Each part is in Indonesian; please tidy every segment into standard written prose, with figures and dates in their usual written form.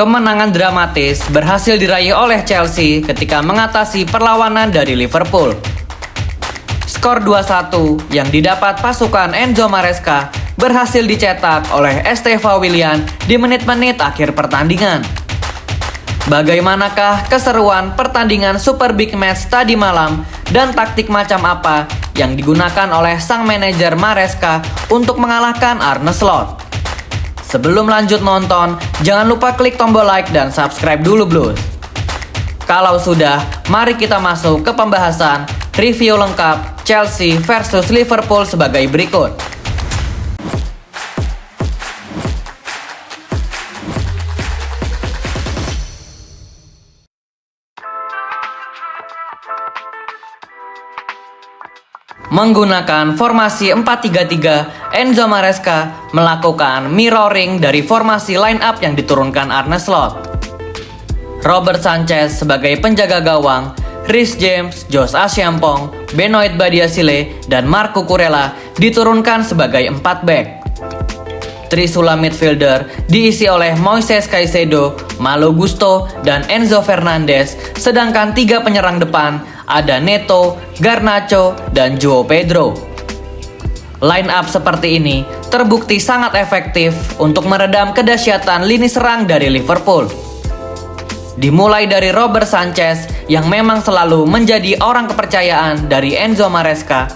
Kemenangan dramatis berhasil diraih oleh Chelsea ketika mengatasi perlawanan dari Liverpool. Skor 2-1 yang didapat pasukan Enzo Maresca berhasil dicetak oleh Estevao Willian di menit-menit akhir pertandingan. Bagaimanakah keseruan pertandingan Super Big Match tadi malam dan taktik macam apa yang digunakan oleh sang manajer Maresca untuk mengalahkan Arne Slot? Sebelum lanjut nonton, jangan lupa klik tombol like dan subscribe dulu blues. Kalau sudah, mari kita masuk ke pembahasan review lengkap Chelsea versus Liverpool sebagai berikut. Menggunakan formasi 4-3-3, Enzo Maresca melakukan mirroring dari formasi line up yang diturunkan Arne Slot. Robert Sanchez sebagai penjaga gawang, Reece James, Josh Asampong, Benoit Badiashile, dan Marco Kurela diturunkan sebagai 4 back. Trisula midfielder diisi oleh Moises Caicedo, Malo Gusto, dan Enzo Fernandez, sedangkan 3 penyerang depan ada Neto, Garnacho, dan João Pedro. Line up seperti ini terbukti sangat efektif untuk meredam kedahsyatan lini serang dari Liverpool. Dimulai dari Robert Sanchez yang memang selalu menjadi orang kepercayaan dari Enzo Maresca.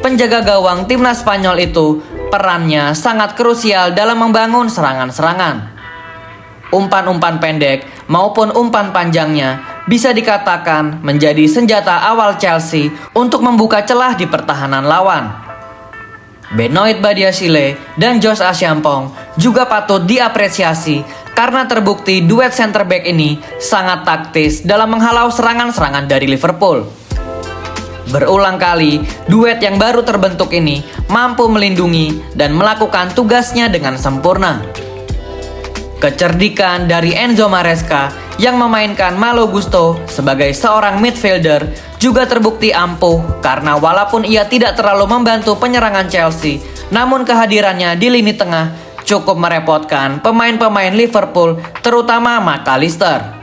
Penjaga gawang timnas Spanyol itu perannya sangat krusial dalam membangun serangan-serangan. Umpan-umpan pendek maupun umpan panjangnya bisa dikatakan menjadi senjata awal Chelsea untuk membuka celah di pertahanan lawan. Benoit Badiashile dan Josh Asampong juga patut diapresiasi karena terbukti duet center back ini sangat taktis dalam menghalau serangan-serangan dari Liverpool. Berulang kali, duet yang baru terbentuk ini mampu melindungi dan melakukan tugasnya dengan sempurna. Kecerdikan dari Enzo Maresca yang memainkan Malo Gusto sebagai seorang midfielder juga terbukti ampuh karena walaupun ia tidak terlalu membantu penyerangan Chelsea, namun kehadirannya di lini tengah cukup merepotkan pemain-pemain Liverpool, terutama McAllister.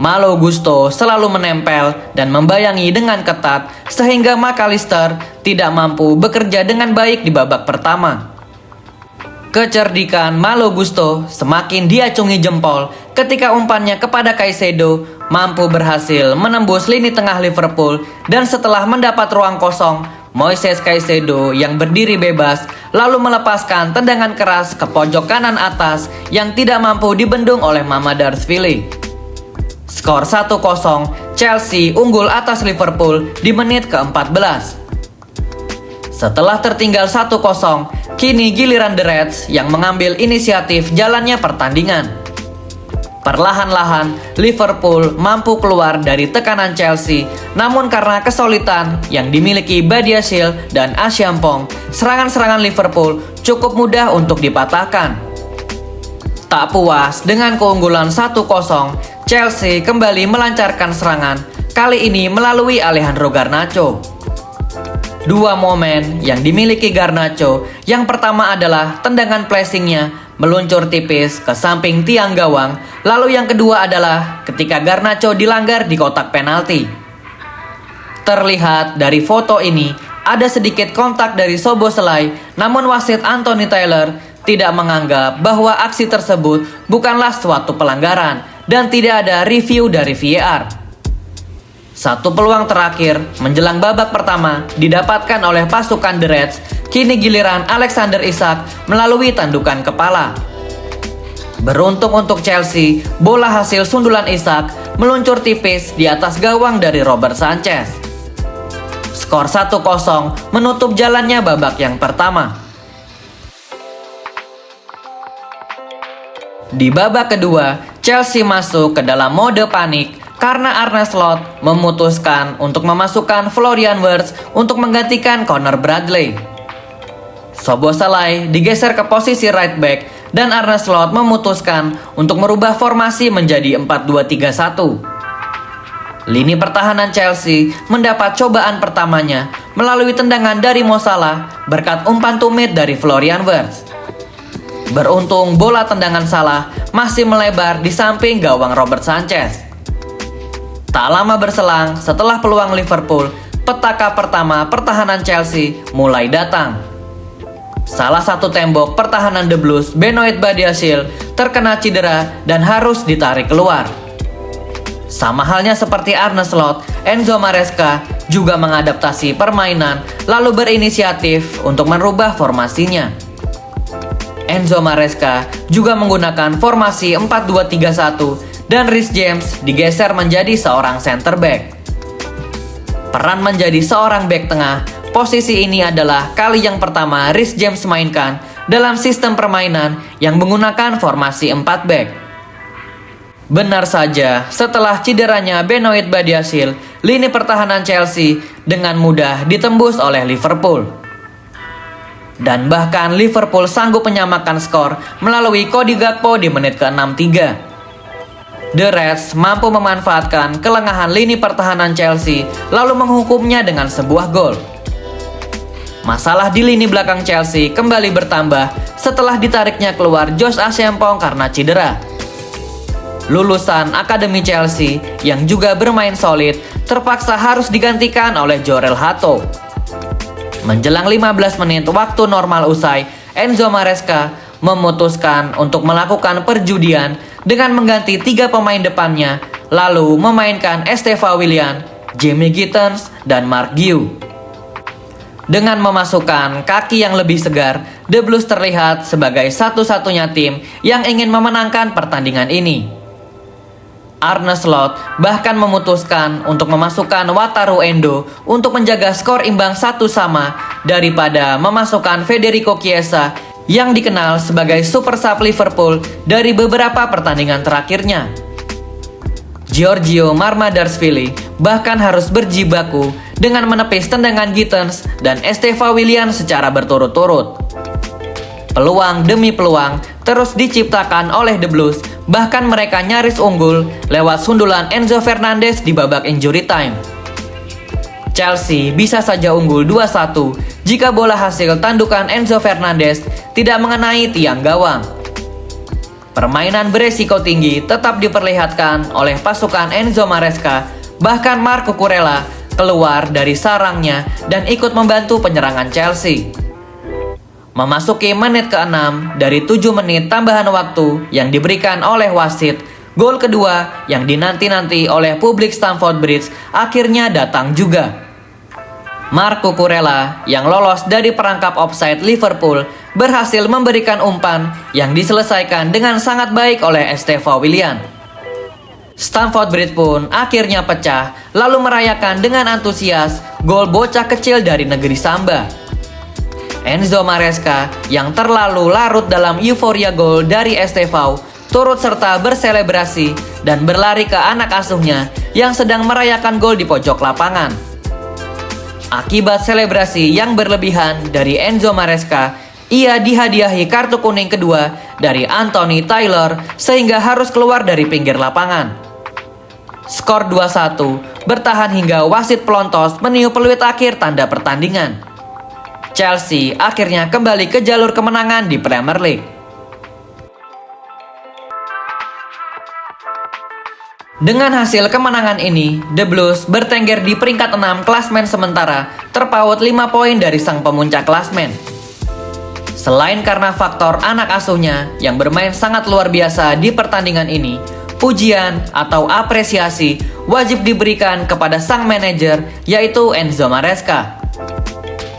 Malo Gusto selalu menempel dan membayangi dengan ketat sehingga McAllister tidak mampu bekerja dengan baik di babak pertama. Kecerdikan Malo Gusto semakin diacungi jempol ketika umpannya kepada Caicedo mampu berhasil menembus lini tengah Liverpool, dan setelah mendapat ruang kosong, Moises Caicedo yang berdiri bebas lalu melepaskan tendangan keras ke pojok kanan atas yang tidak mampu dibendung oleh Mamardashvili. Skor 1-0, Chelsea unggul atas Liverpool di menit ke-14. Setelah tertinggal 1-0, kini giliran The Reds yang mengambil inisiatif jalannya pertandingan. Perlahan-lahan, Liverpool mampu keluar dari tekanan Chelsea, namun karena kesulitan yang dimiliki Badiashile dan Asampong, serangan-serangan Liverpool cukup mudah untuk dipatahkan. Tak puas dengan keunggulan 1-0, Chelsea kembali melancarkan serangan, kali ini melalui Alejandro Garnacho. Dua momen yang dimiliki Garnacho, yang pertama adalah tendangan placingnya meluncur tipis ke samping tiang gawang, lalu yang kedua adalah ketika Garnacho dilanggar di kotak penalti. Terlihat dari foto ini, ada sedikit kontak dari Szoboszlai, namun wasit Anthony Taylor tidak menganggap bahwa aksi tersebut bukanlah suatu pelanggaran dan tidak ada review dari VAR. Satu peluang terakhir menjelang babak pertama didapatkan oleh pasukan The Reds. Kini giliran Alexander Isak melalui tandukan kepala. Beruntung untuk Chelsea, bola hasil sundulan Isak meluncur tipis di atas gawang dari Robert Sanchez. Skor 1-0 menutup jalannya babak yang pertama. Di babak kedua, Chelsea masuk ke dalam mode panik karena Arne Slot memutuskan untuk memasukkan Florian Wirtz untuk menggantikan Conor Bradley. Szoboszlai digeser ke posisi right back dan Arne Slot memutuskan untuk merubah formasi menjadi 4-2-3-1. Lini pertahanan Chelsea mendapat cobaan pertamanya melalui tendangan dari Mo Salah berkat umpan tumit dari Florian Wirtz. Beruntung bola tendangan Salah masih melebar di samping gawang Robert Sanchez. Tak lama berselang setelah peluang Liverpool, petaka pertama pertahanan Chelsea mulai datang. Salah satu tembok pertahanan The Blues, Benoit Badiashile, terkena cedera dan harus ditarik keluar. Sama halnya seperti Arne Slot, Enzo Maresca juga mengadaptasi permainan lalu berinisiatif untuk merubah formasinya. Enzo Maresca juga menggunakan formasi 4-2-3-1 dan Reece James digeser menjadi seorang center back. Peran menjadi seorang back tengah, posisi ini adalah kali yang pertama Reece James mainkan dalam sistem permainan yang menggunakan formasi 4 back. Benar saja, setelah cederanya Benoit Badiashile, lini pertahanan Chelsea dengan mudah ditembus oleh Liverpool. Dan bahkan Liverpool sanggup menyamakan skor melalui Cody Gakpo di menit ke-63. The Reds mampu memanfaatkan kelengahan lini pertahanan Chelsea lalu menghukumnya dengan sebuah gol. Masalah di lini belakang Chelsea kembali bertambah setelah ditariknya keluar Josh Asamoah karena cedera. Lulusan Akademi Chelsea yang juga bermain solid terpaksa harus digantikan oleh Jorel Hato. Menjelang 15 menit waktu normal usai, Enzo Maresca memutuskan untuk melakukan perjudian dengan mengganti 3 pemain depannya, lalu memainkan Esteva Willian, Jamie Gittens, dan Mark Guehi. Dengan memasukkan kaki yang lebih segar, The Blues terlihat sebagai satu-satunya tim yang ingin memenangkan pertandingan ini. Arne Slot bahkan memutuskan untuk memasukkan Wataru Endo untuk menjaga skor imbang 1-1 daripada memasukkan Federico Chiesa yang dikenal sebagai super sub Liverpool dari beberapa pertandingan terakhirnya. Giorgio Marmadashvili bahkan harus berjibaku dengan menepis tendangan Gittens dan Esteva Willian secara berturut-turut. Peluang demi peluang terus diciptakan oleh The Blues, bahkan mereka nyaris unggul lewat sundulan Enzo Fernandez di babak injury time. Chelsea bisa saja unggul 2-1 jika bola hasil tandukan Enzo Fernandez tidak mengenai tiang gawang. Permainan beresiko tinggi tetap diperlihatkan oleh pasukan Enzo Maresca, bahkan Marco Kurela keluar dari sarangnya dan ikut membantu penyerangan Chelsea. Memasuki menit ke-6 dari 7 menit tambahan waktu yang diberikan oleh wasit, gol kedua yang dinanti-nanti oleh publik Stamford Bridge akhirnya datang juga. Marco Kurela yang lolos dari perangkap offside Liverpool berhasil memberikan umpan yang diselesaikan dengan sangat baik oleh Esteva Willian. Stamford Bridge pun akhirnya pecah lalu merayakan dengan antusias gol bocah kecil dari negeri Samba. Enzo Maresca yang terlalu larut dalam euforia gol dari Estevao turut serta berselebrasi dan berlari ke anak asuhnya yang sedang merayakan gol di pojok lapangan. Akibat selebrasi yang berlebihan dari Enzo Maresca, ia dihadiahi kartu kuning kedua dari Anthony Taylor sehingga harus keluar dari pinggir lapangan. Skor 2-1 bertahan hingga wasit pelontos meniup peluit akhir tanda pertandingan. Chelsea akhirnya kembali ke jalur kemenangan di Premier League. Dengan hasil kemenangan ini, The Blues bertengger di peringkat 6 klasmen sementara, terpaut 5 poin dari sang pemuncak klasmen. Selain karena faktor anak asuhnya yang bermain sangat luar biasa di pertandingan ini, pujian atau apresiasi wajib diberikan kepada sang manajer yaitu Enzo Maresca.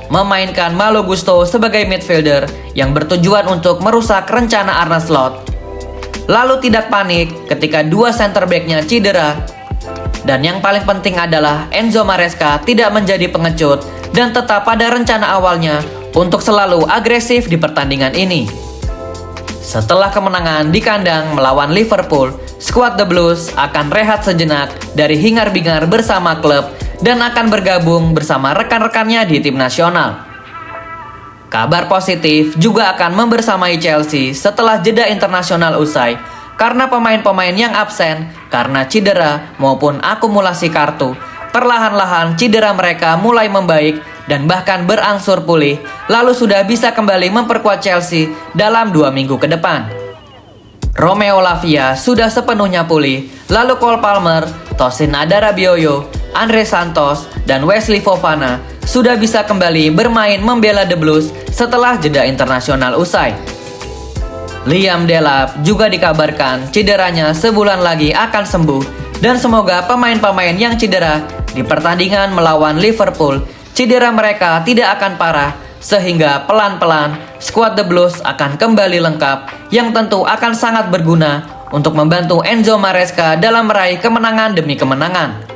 Memainkan Malo Gusto sebagai midfielder yang bertujuan untuk merusak rencana Arne Slot, lalu tidak panik ketika dua center back-nya cedera. Dan yang paling penting adalah Enzo Maresca tidak menjadi pengecut dan tetap pada rencana awalnya untuk selalu agresif di pertandingan ini. Setelah kemenangan di kandang melawan Liverpool, skuad The Blues akan rehat sejenak dari hingar-bingar bersama klub dan akan bergabung bersama rekan-rekannya di tim nasional. Kabar positif juga akan membersamai Chelsea setelah jeda internasional usai, karena pemain-pemain yang absen karena cedera maupun akumulasi kartu, perlahan-lahan cedera mereka mulai membaik dan bahkan berangsur pulih, lalu sudah bisa kembali memperkuat Chelsea dalam 2 minggu ke depan. Romeo Lavia sudah sepenuhnya pulih, lalu Cole Palmer, Tosin Adarabioyo, Andre Santos, dan Wesley Fofana sudah bisa kembali bermain membela The Blues setelah jeda internasional usai. Liam Delap juga dikabarkan cederanya sebulan lagi akan sembuh, dan semoga pemain-pemain yang cedera di pertandingan melawan Liverpool, cedera mereka tidak akan parah, sehingga pelan-pelan skuad The Blues akan kembali lengkap, yang tentu akan sangat berguna untuk membantu Enzo Maresca dalam meraih kemenangan demi kemenangan.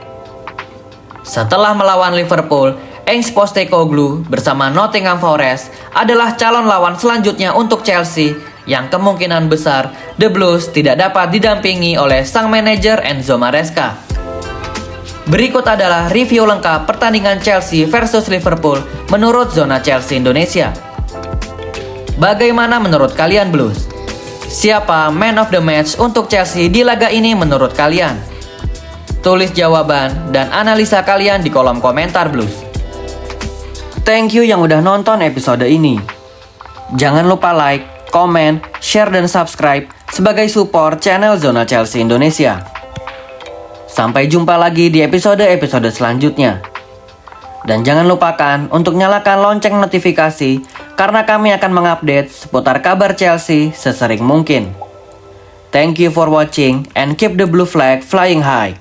Setelah melawan Liverpool, Ange Postecoglou bersama Nottingham Forest adalah calon lawan selanjutnya untuk Chelsea, yang kemungkinan besar The Blues tidak dapat didampingi oleh sang manajer Enzo Maresca. Berikut adalah review lengkap pertandingan Chelsea versus Liverpool menurut Zona Chelsea Indonesia. Bagaimana menurut kalian Blues? Siapa man of the match untuk Chelsea di laga ini menurut kalian? Tulis jawaban dan analisa kalian di kolom komentar Blues. Thank you yang udah nonton episode ini. Jangan lupa like, komen, share, dan subscribe sebagai support channel Zona Chelsea Indonesia. Sampai jumpa lagi di episode-episode selanjutnya. Dan jangan lupakan untuk nyalakan lonceng notifikasi karena kami akan mengupdate seputar kabar Chelsea sesering mungkin. Thank you for watching and keep the blue flag flying high.